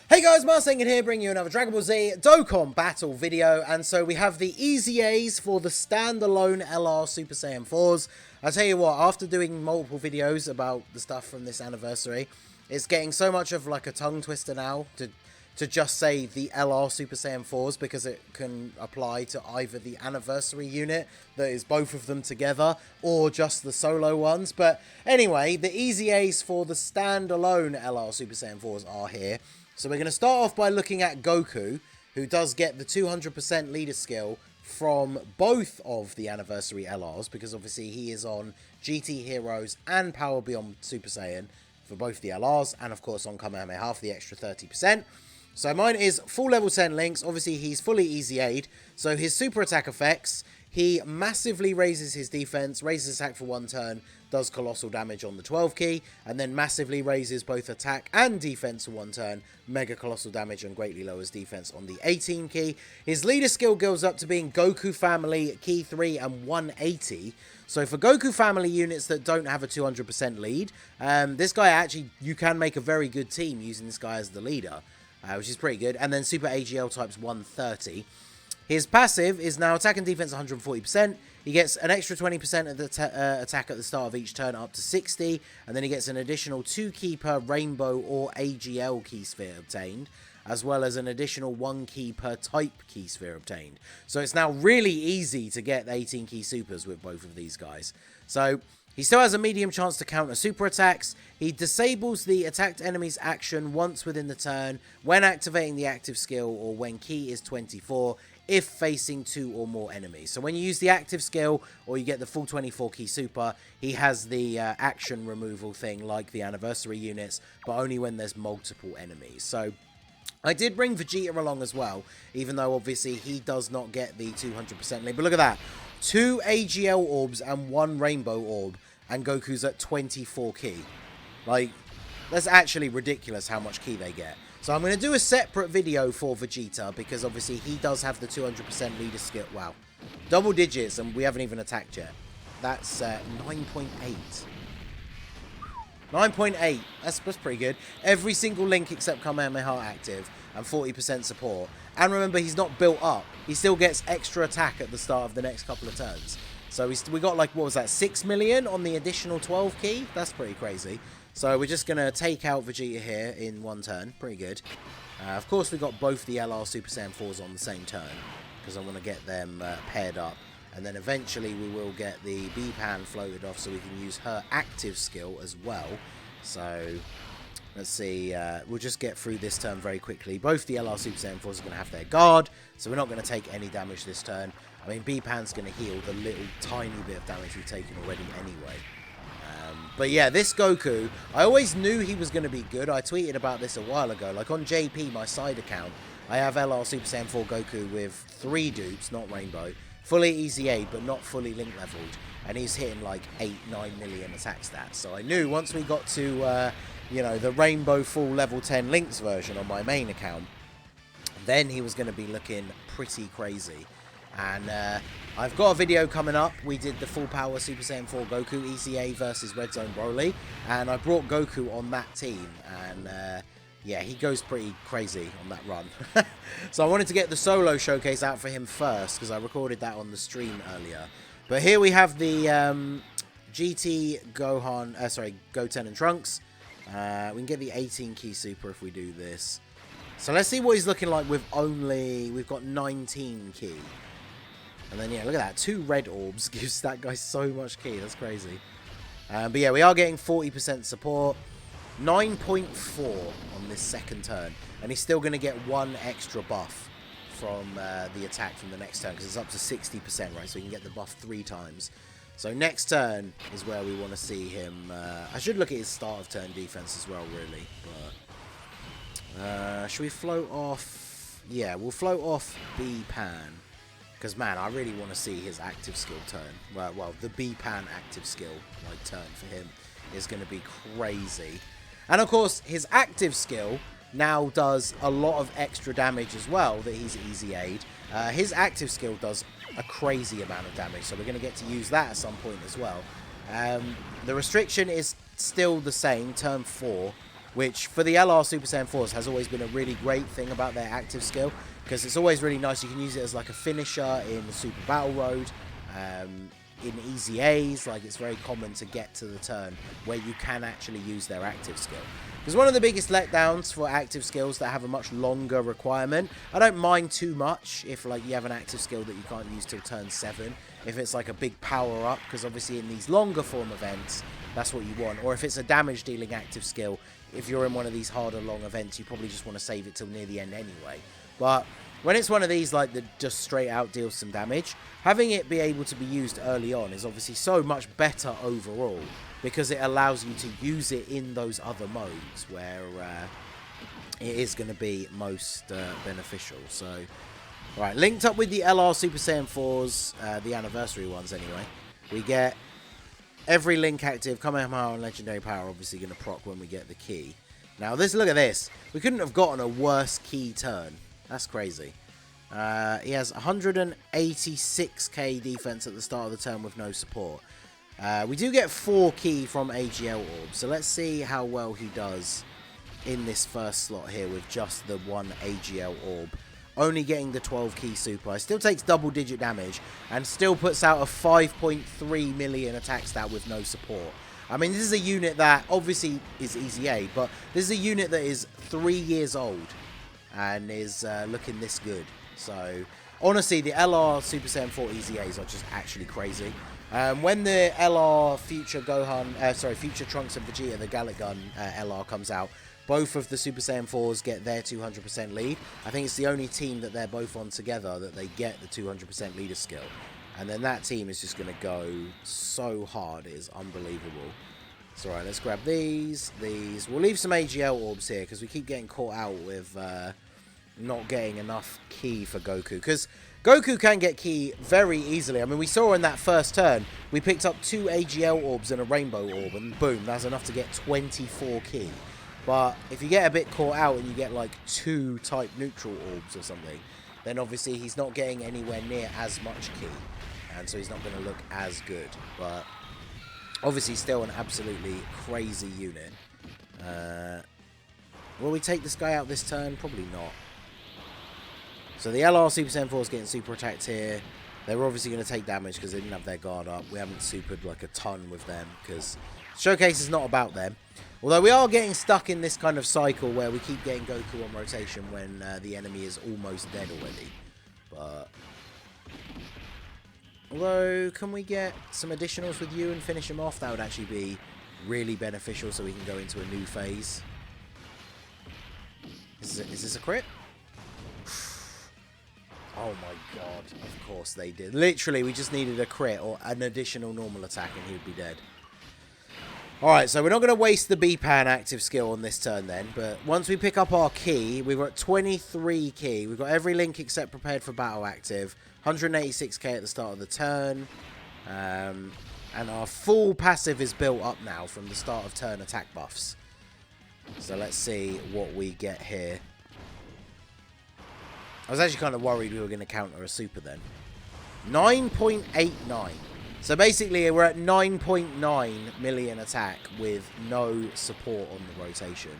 Hey guys, Marsingin here, bringing you another Dragon Ball Z Dokkan battle video, and so we have the EZAs for the standalone LR Super Saiyan 4s. I tell you what, after doing multiple videos about the stuff from this anniversary, it's getting so much of like a tongue twister now to just say the LR Super Saiyan 4s, because it can apply to either the anniversary unit, that is both of them together, or just the solo ones. But anyway, the EZAs for the standalone LR Super Saiyan 4s are here. So we're going to start off by looking at Goku, who does get the 200% leader skill from both of the anniversary LRs, because obviously he is on GT Heroes and Power Beyond Super Saiyan for both the LRs, and of course on Kamehameha for the extra 30%. So mine is full level 10 links. Obviously he's fully EZA'd, so his super attack effects, he massively raises his defense, raises attack for 1 turn, does colossal damage on the 12 key, and then massively raises both attack and defense for 1 turn, mega colossal damage, and greatly lowers defense on the 18 key. His leader skill goes up to being Goku Family, Key 3, and 180. So for Goku Family units that don't have a 200% lead, this guy actually, you can make a very good team using this guy as the leader, which is pretty good. And then Super AGL types 130. His passive is now attack and defense 140%. He gets an extra 20% of the attack at the start of each turn, up to 60. And then he gets an additional 2 key per rainbow or AGL key sphere obtained, as well as an additional 1 key per type key sphere obtained. So it's now really easy to get 18 key supers with both of these guys. So he still has a medium chance to counter super attacks. He disables the attacked enemy's action once within the turn when activating the active skill, or when key is 24, if facing 2 or more enemies. So when you use the active skill, or you get the full 24 key super, he has the action removal thing like the anniversary units, but only when there's multiple enemies. So I did bring Vegeta along as well, even though obviously he does not get the 200% lead. But look at that. 2 AGL orbs and 1 rainbow orb, and Goku's at 24 key. Like, that's actually ridiculous how much key they get. So I'm going to do a separate video for Vegeta, because obviously he does have the 200% leader skill. Wow. Double digits, and we haven't even attacked yet. That's 9.8. 9.8. That's pretty good. Every single link except Kamehameha active, and 40% support. And remember, he's not built up. He still gets extra attack at the start of the next couple of turns. So we got like, what was that, 6 million on the additional 12 key? That's pretty crazy. So we're just going to take out Vegeta here in 1 turn. Pretty good. Of course, we got both the LR Super Saiyan 4s on the same turn, because I want to get them paired up. And then eventually we will get the B-Pan floated off, so we can use her active skill as well. So let's see. We'll just get through this turn very quickly. Both the LR Super Saiyan 4s are going to have their guard, so we're not going to take any damage this turn. I mean, B-Pan's going to heal the little tiny bit of damage we've taken already anyway. But yeah, this Goku, I always knew he was going to be good. I tweeted about this a while ago. Like on JP, my side account, I have LR Super Saiyan 4 Goku with 3 dupes, not Rainbow, fully EZA, but not fully link leveled. And he's hitting like 8-9 million attack stats. So I knew once we got to, you know, the Rainbow full level 10 links version on my main account, then he was going to be looking pretty crazy. And I've got a video coming up. We did the full power Super Saiyan 4 Goku EZA versus Red Zone Broly, and I brought Goku on that team, and yeah, he goes pretty crazy on that run. So I wanted to get the solo showcase out for him first, because I recorded that on the stream earlier. But here we have the GT Gohan, Goten and Trunks. We can get the 18 key super if we do this. So let's see what he's looking like with only, we've got 19 key. And then, yeah, look at that. 2 red orbs gives that guy so much key. That's crazy. But yeah, we are getting 40% support. 9.4 on this second turn. And he's still going to get 1 extra buff from the attack from the next turn, because it's up to 60%, right? So he can get the buff 3 times. So next turn is where we want to see him. I should look at his start of turn defense as well, really. But should we float off? Yeah, we'll float off B-Pan. Because, man, I really want to see his active skill turn. Well, the B-Pan active skill like turn for him is going to be crazy. And, of course, his active skill now does a lot of extra damage as well that he's EZA'd. His active skill does a crazy amount of damage, so we're going to get to use that at some point as well. The restriction is still the same, turn 4. which for the LR Super Saiyan 4s has always been a really great thing about their active skill, because it's always really nice. You can use it as like a finisher in Super Battle Road, in EZAs. Like, it's very common to get to the turn where you can actually use their active skill. Because one of the biggest letdowns for active skills that have a much longer requirement, I don't mind too much if like you have an active skill that you can't use till turn 7, if it's like a big power up, because obviously in these longer form events that's what you want. Or if it's a damage dealing active skill, if you're in one of these harder long events, you probably just want to save it till near the end anyway. But when it's one of these like that just straight out deals some damage, having it be able to be used early on is obviously so much better overall, because it allows you to use it in those other modes where it is going to be most beneficial. So, right, linked up with the LR Super Saiyan 4s, the anniversary ones anyway, we get every link active, Kamehameha and Legendary Power obviously going to proc when we get the key. Now, look at this. We couldn't have gotten a worse key turn. That's crazy. He has 186k defense at the start of the turn with no support. We do get 4 key from AGL orbs, so let's see how well he does in this first slot here with just the 1 AGL orb. Only getting the 12 key super. He still takes double digit damage and still puts out a 5.3 million attack stat with no support. I mean, this is a unit that obviously is EZA, but this is a unit that is 3 years old and is looking this good. So, honestly, the LR Super Saiyan 4 EZAs are just actually crazy. When the LR Future Future Trunks and Vegeta, the Gallic Gun LR comes out, both of the Super Saiyan 4s get their 200% lead. I think it's the only team that they're both on together that they get the 200% leader skill. And then that team is just going to go so hard. It is unbelievable. So, alright, let's grab these. We'll leave some AGL orbs here because we keep getting caught out with not getting enough key for Goku. Because Goku can get key very easily. I mean, we saw in that first turn, we picked up 2 AGL orbs and a rainbow orb, and boom, that's enough to get 24 key. But if you get a bit caught out and you get like 2 type neutral orbs or something, then obviously he's not getting anywhere near as much key, and so he's not going to look as good. But obviously still an absolutely crazy unit. Will we take this guy out this turn? Probably not. So the LR Super Saiyan 4 is getting super attacked here. They were obviously going to take damage because they didn't have their guard up. We haven't supered like a ton with them because Showcase is not about them. Although we are getting stuck in this kind of cycle where we keep getting Goku on rotation when the enemy is almost dead already. But although, can we get some additionals with you and finish him off? That would actually be really beneficial so we can go into a new phase. Is this a crit? Oh my god, of course they did. Literally, we just needed a crit or an additional normal attack and he would be dead. Alright, so we're not going to waste the B-Pan active skill on this turn then, but once we pick up our key, we've got 23 key. We've got every link except prepared for battle active, 186k at the start of the turn, and our full passive is built up now from the start of turn attack buffs. So let's see what we get here. I was actually kind of worried we were going to counter a super then. 9.89. So basically we're at 9.9 million attack with no support on the rotation.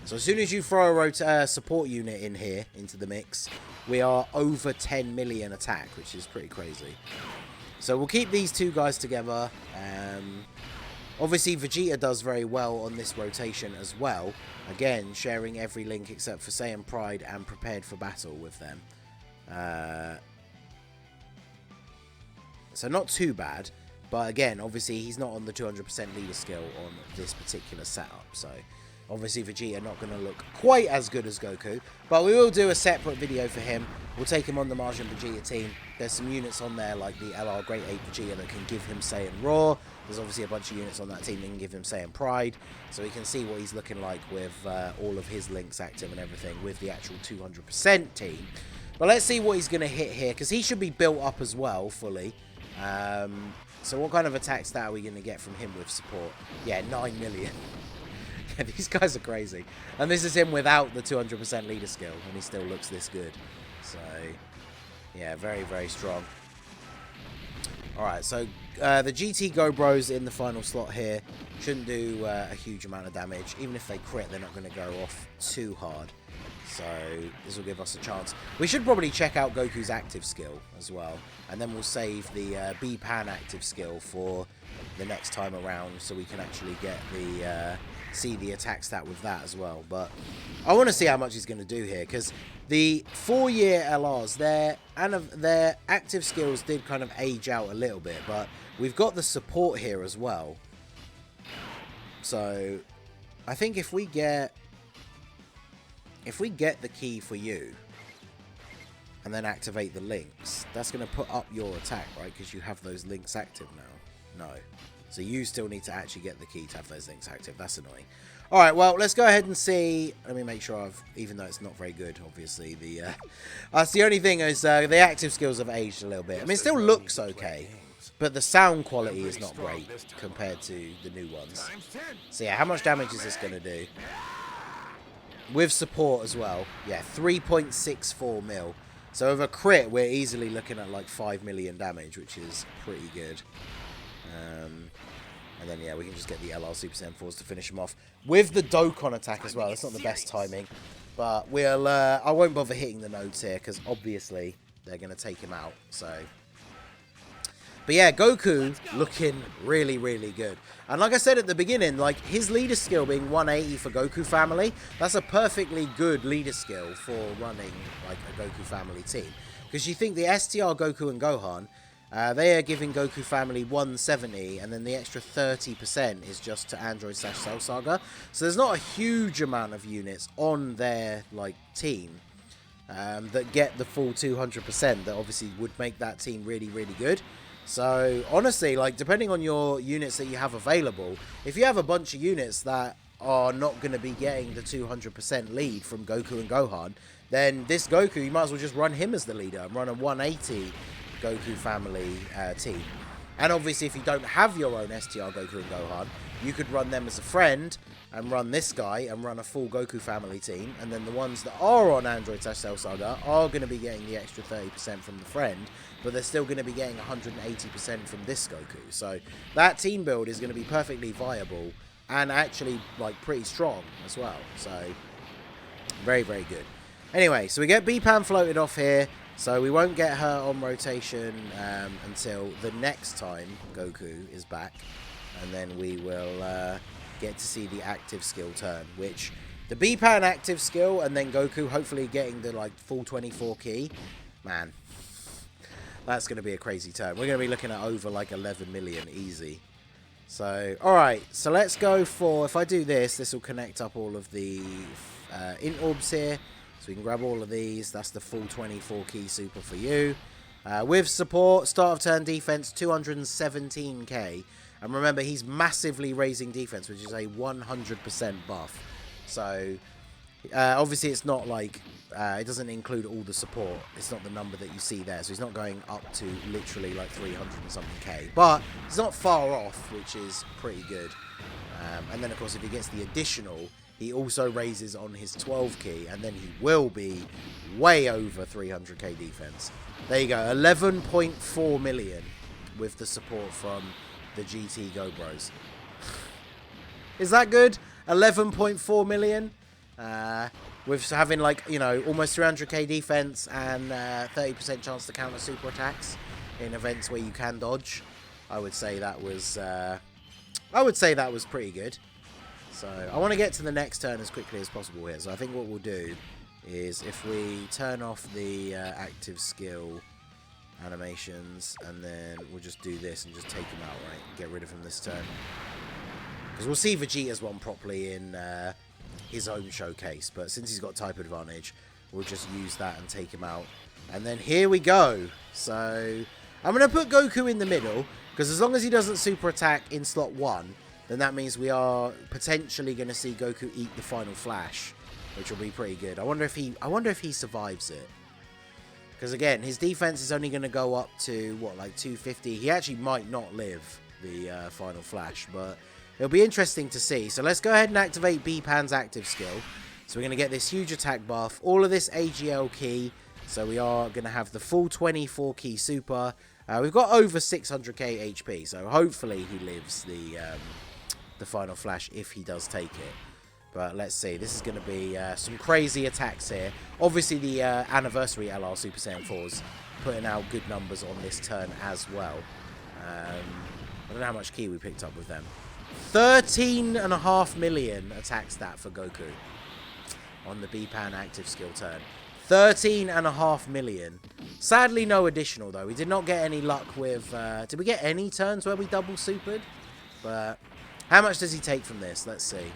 So as soon as you throw a support unit in here into the mix, we are over 10 million attack, which is pretty crazy. So we'll keep these two guys together. Obviously Vegeta does very well on this rotation as well. Again, sharing every link except for Saiyan Pride and Prepared for Battle with them. So not too bad. But again, obviously he's not on the 200% leader skill on this particular setup. So obviously Vegeta not going to look quite as good as Goku. But we will do a separate video for him. We'll take him on the Majin Vegeta team. There's some units on there like the LR Great Ape Vegeta that can give him Saiyan Raw. There's obviously a bunch of units on that team that can give him Saiyan Pride. So we can see what he's looking like with all of his links active and everything with the actual 200% team. But let's see what he's going to hit here, because he should be built up as well fully. So what kind of attack stat are we going to get from him with support? Yeah, 9 million. Yeah, these guys are crazy. And this is him without the 200% leader skill, and he still looks this good. So, yeah, very, very strong. Alright, so the GT Go Bros in the final slot here shouldn't do a huge amount of damage. Even if they crit, they're not going to go off too hard. So this will give us a chance. We should probably check out Goku's active skill as well. And then we'll save the B-Pan active skill for the next time around, so we can actually get the see the attack stat with that as well. But I want to see how much he's going to do here, because the 4-year LRs, their active skills did kind of age out a little bit, but we've got the support here as well. So I think if we get the key for you and then activate the links, that's going to put up your attack, right? Because you have those links active now. No. So you still need to actually get the key to have those links active. That's annoying. All right, well, let's go ahead and see. Let me make sure even though it's not very good, obviously, that's the only thing is the active skills have aged a little bit. I mean, it still looks okay, but the sound quality is not great compared to the new ones. So yeah, how much damage is this going to do? With support as well, yeah, 3.64 mil. So with a crit, we're easily looking at like 5 million damage, which is pretty good. And then, yeah, we can just get the LR Super Saiyan 4s to finish them off. With the Dokkan attack as well, it's not the best timing. But we'll, I won't bother hitting the nodes here, because obviously they're going to take him out, so... But yeah, Goku looking really, really good. And like I said at the beginning, like his leader skill being 180 for Goku family, that's a perfectly good leader skill for running like a Goku family team. Because you think the STR Goku and Gohan, they are giving Goku family 170, and then the extra 30% is just to Android / Cell Saga. So there's not a huge amount of units on their like team that get the full 200%. That obviously would make that team really, really good. So, honestly, like, depending on your units that you have available, if you have a bunch of units that are not going to be getting the 200% lead from Goku and Gohan, then this Goku, you might as well just run him as the leader and run a 180 Goku family team. And obviously, if you don't have your own STR Goku and Gohan, you could run them as a friend and run this guy and run a full Goku family team. And then the ones that are on Android / Cell Saga are going to be getting the extra 30% from the friend, but they're still going to be getting 180% from this Goku. So that team build is going to be perfectly viable and actually like pretty strong as well. So very, very good. Anyway, so we get B-Pan floated off here. So we won't get her on rotation until the next time Goku is back. And then we will get to see the active skill turn, which the B-Pan active skill and then Goku hopefully getting the like full 24 key. Man, that's going to be a crazy turn. We're going to be looking at over like 11 million easy. So, alright, so let's go for, if I do this, this will connect up all of the int orbs here. So we can grab all of these. That's the full 24 key super for you. With support, start of turn defense, 217k. And remember, he's massively raising defense, which is a 100% buff. So, obviously it's not like, it doesn't include all the support. It's not the number that you see there. So he's not going up to literally like 300 and something k. But he's not far off, which is pretty good. And then, of course, if he gets the additional, he also raises on his 12 key, and then he will be way over 300k defense. There you go, 11.4 million with the support from the GT Go Bros. Is that good? 11.4 million? With having like, you know, almost 300k defense and 30% chance to counter super attacks in events where you can dodge. I would say that was pretty good. So I want to get to the next turn as quickly as possible here. So I think what we'll do is if we turn off the active skill animations, and then we'll just do this and just take him out, right? Get rid of him this turn. Because we'll see Vegeta's one properly in his own showcase. But since he's got type advantage, we'll just use that and take him out. And then here we go. So I'm going to put Goku in the middle, because as long as he doesn't super attack in slot 1, then that means we are potentially going to see Goku eat the final flash, which will be pretty good. I wonder if he survives it. Because again, his defense is only going to go up to what, like 250. He actually might not live the final flash, but it'll be interesting to see. So let's go ahead and activate B-Pan's active skill. So we're going to get this huge attack buff, all of this AGL key. So we are going to have the full 24 key super, We've got over 600k HP, so hopefully he lives the final flash if he does take it. But let's see. This is going to be some crazy attacks here. Obviously, the anniversary LR Super Saiyan 4's putting out good numbers on this turn as well. I don't know how much ki we picked up with them. 13.5 million attack stat for Goku on the B-Pan active skill turn. 13.5 million. Sadly, no additional, though. We did not get any luck with... did we get any turns where we double supered? But how much does he take from this? Let's see.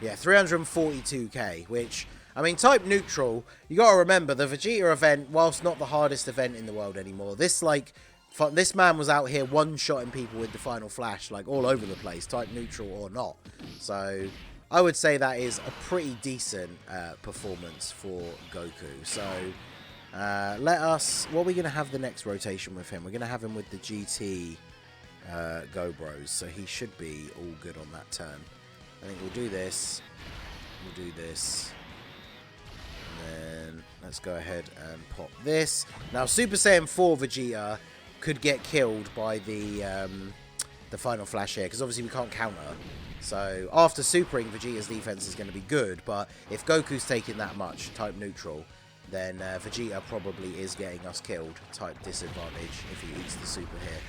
Yeah, 342k, which, I mean, type neutral, you got to remember, the Vegeta event, whilst not the hardest event in the world anymore, this man was out here one-shotting people with the final flash, like, all over the place, type neutral or not. So, I would say that is a pretty decent performance for Goku. So, what are we going to have the next rotation with him? We're going to have him with the GT Go Bros, so he should be all good on that turn. I think we'll do this. We'll do this. And then let's go ahead and pop this. Now, Super Saiyan 4 Vegeta could get killed by the final flash here, because obviously we can't counter. So after supering, Vegeta's defense is going to be good, but if Goku's taking that much type neutral, then Vegeta probably is getting us killed type disadvantage if he eats the super here.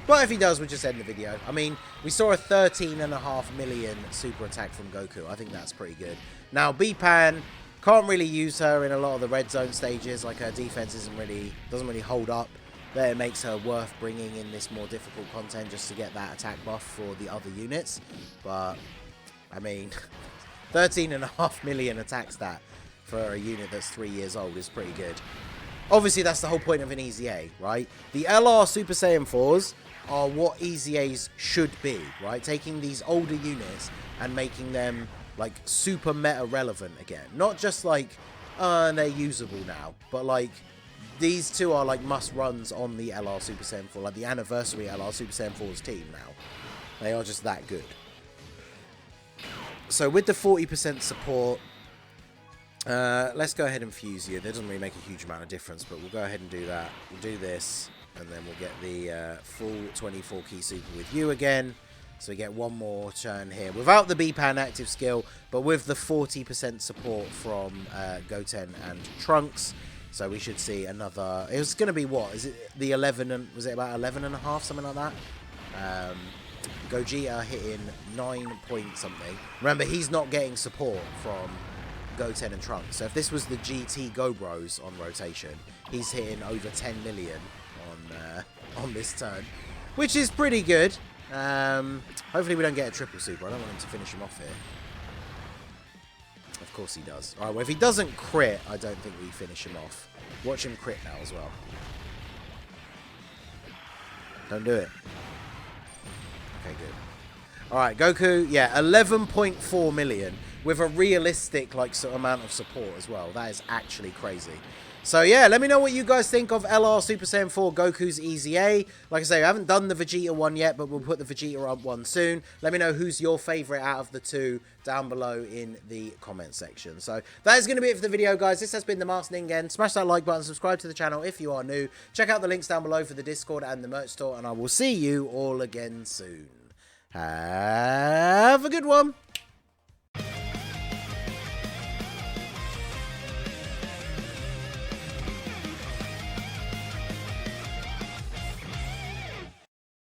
But if he does, we'll just end the video. I mean, we saw a 13.5 million super attack from Goku. I think that's pretty good. Now, B-Pan can't really use her in a lot of the red zone stages. Like, her defense doesn't really hold up. That makes her worth bringing in this more difficult content just to get that attack buff for the other units. But, I mean, 13.5 million attack stat for a unit that's 3 years old is pretty good. Obviously, that's the whole point of an EZA, right? The LR Super Saiyan 4s are what EZAs should be, right? Taking these older units and making them, like, super meta relevant again. Not just, like, they're usable now, but, like, these two are, like, must-runs on the LR Super Saiyan 4, like the anniversary LR Super Saiyan 4's team now. They are just that good. So, with the 40% support, let's go ahead and fuse you. That doesn't really make a huge amount of difference, but we'll go ahead and do that. We'll do this, and then we'll get the full 24 key super with you again. So we get one more turn here without the B-Pan active skill, but with the 40% support from Goten and Trunks. So we should see another... It was going to be what? Is it the 11 and... Was it about 11.5? Something like that? Gogeta hitting 9 point something. Remember, he's not getting support from Goten and Trunks. So if this was the GT Go Bros on rotation, he's hitting over 10 million on this turn, which is pretty good. Hopefully we don't get a triple super. I don't want him to finish him off here. Of course he does. Alright, well, if he doesn't crit, I don't think we finish him off. Watch him crit now as well. Don't do it. Okay, good. Alright, Goku, yeah, 11.4 million with a realistic, like, amount of support as well. That is actually crazy. So, yeah, let me know what you guys think of LR Super Saiyan 4 Goku's EZA. Like I say, I haven't done the Vegeta one yet, but we'll put the Vegeta up one soon. Let me know who's your favourite out of the two down below in the comment section. So, that is going to be it for the video, guys. This has been the Master Ningen. Smash that like button, subscribe to the channel if you are new. Check out the links down below for the Discord and the merch store, and I will see you all again soon. Have a good one.